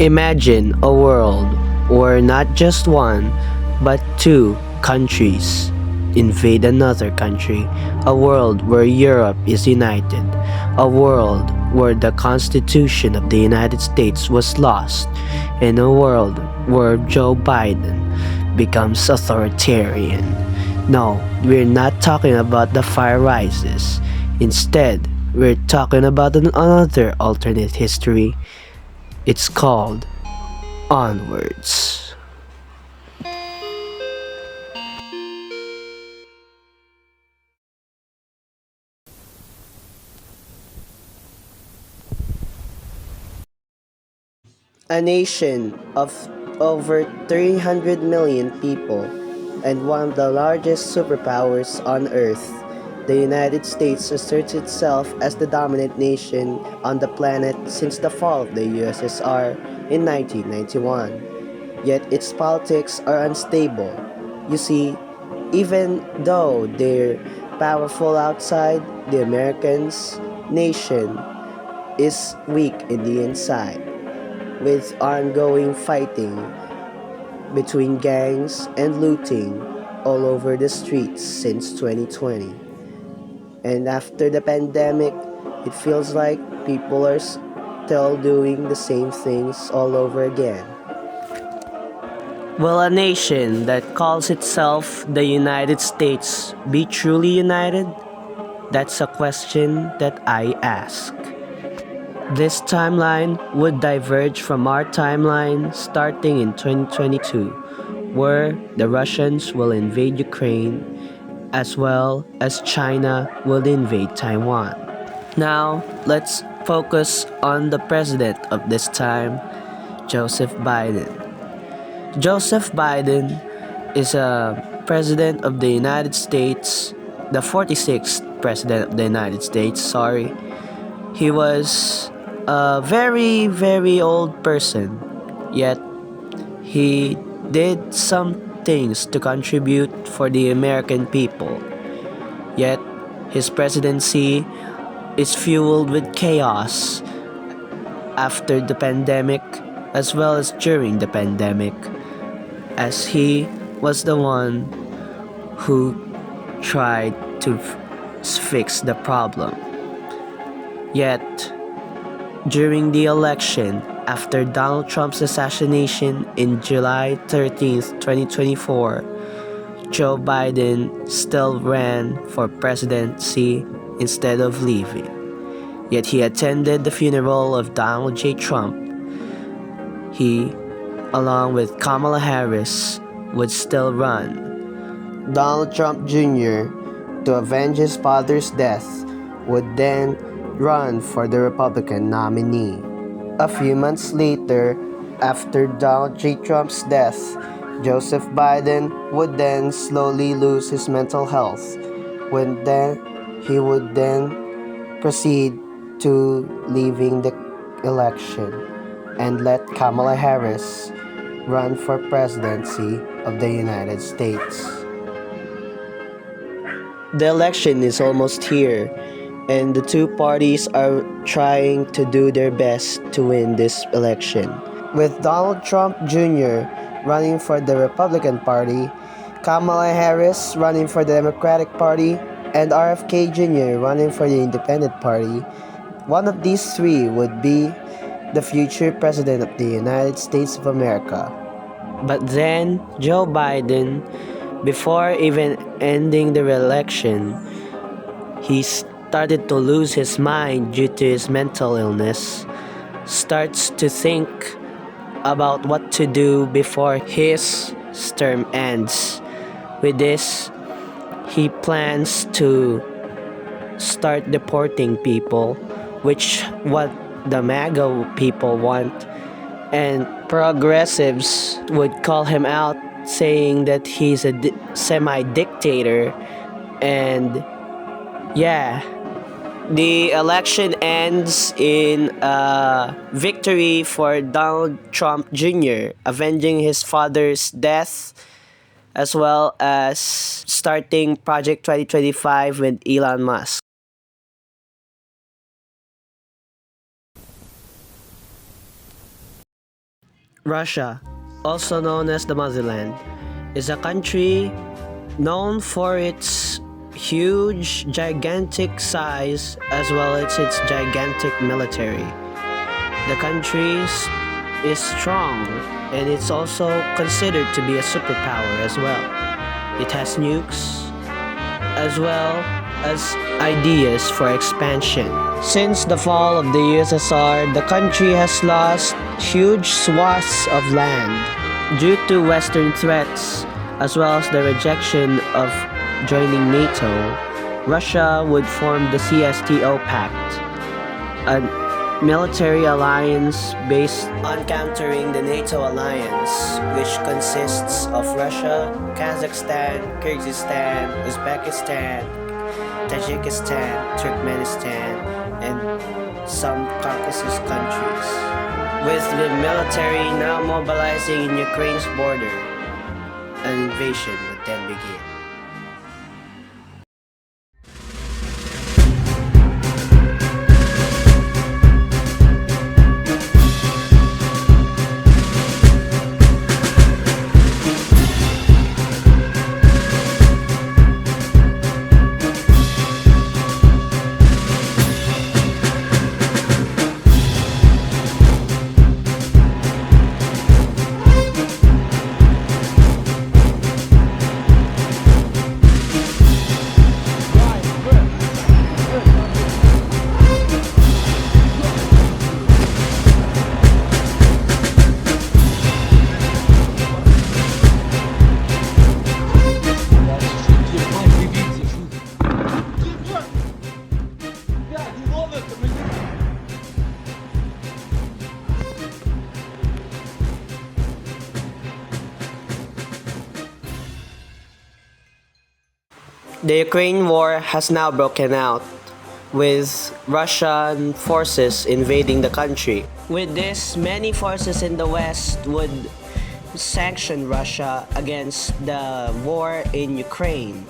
Imagine a world where not just one, but two countries invade another country, a world where Europe is united, a world where the Constitution of the United States was lost, and a world where Joe Biden becomes authoritarian. No, we're not talking about the fire rises. Instead, we're talking about another alternate history. It's called Onwards. A nation of over 300 million people and one of the largest superpowers on Earth, the United States asserts itself as the dominant nation on the planet since the fall of the USSR in 1991. Yet its politics are unstable. You see, even though they're powerful outside, the Americans' nation is weak in the inside, with ongoing fighting between gangs and looting all over the streets since 2020. And after the pandemic, it feels like people are still doing the same things all over again. Will a nation that calls itself the United States be truly united? That's a question that I ask. This timeline would diverge from our timeline starting in 2022, where the Russians will invade Ukraine as well as China will invade Taiwan. Now, let's focus on the president of this time, Joseph Biden. Joseph Biden is a president of the United States, the 46th president of the United States, sorry. He was a very, very old person, yet he did some things to contribute for the American people. Yet his presidency is fueled with chaos after the pandemic as well as during the pandemic, as he was the one who tried to fix the problem. Yet, during the election after Donald Trump's assassination in July 13th, 2024, Joe Biden still ran for presidency instead of leaving. Yet he attended the funeral of Donald J. Trump. He, along with Kamala Harris, would still run. Donald Trump Jr., to avenge his father's death, would then run for the Republican nominee. A few months later, after Donald J. Trump's death, Joseph Biden would then slowly lose his mental health, when then he would then proceed to leaving the election and let Kamala Harris run for presidency of the United States. The election is almost here, and the two parties are trying to do their best to win this election. With Donald Trump Jr. running for the Republican Party, Kamala Harris running for the Democratic Party, and RFK Jr. running for the Independent Party, one of these three would be the future President of the United States of America. But then, Joe Biden, before even ending the election, he started to lose his mind due to his mental illness, starts to think about what to do before his term ends. With this, he plans to start deporting people, which what the MAGA people want, and progressives would call him out, saying that he's a semi-dictator. And yeah, the election ends in a victory for Donald Trump Jr., avenging his father's death, as well as starting Project 2025 with Elon Musk. Russia, also known as the Motherland, is a country known for its huge, gigantic size as well as its gigantic military. The country is strong and it's also considered to be a superpower as well. It has nukes as well as ideas for expansion. Since the fall of the USSR, the country has lost huge swaths of land due to Western threats as well as the rejection of joining NATO. Russia would form the CSTO Pact, a military alliance based on countering the NATO alliance, which consists of Russia, Kazakhstan, Kyrgyzstan, Uzbekistan, Tajikistan, Turkmenistan, and some Caucasus countries. With the military now mobilizing in Ukraine's border, an invasion would then begin. The Ukraine war has now broken out, with Russian forces invading the country. With this, many forces in the West would sanction Russia against the war in Ukraine.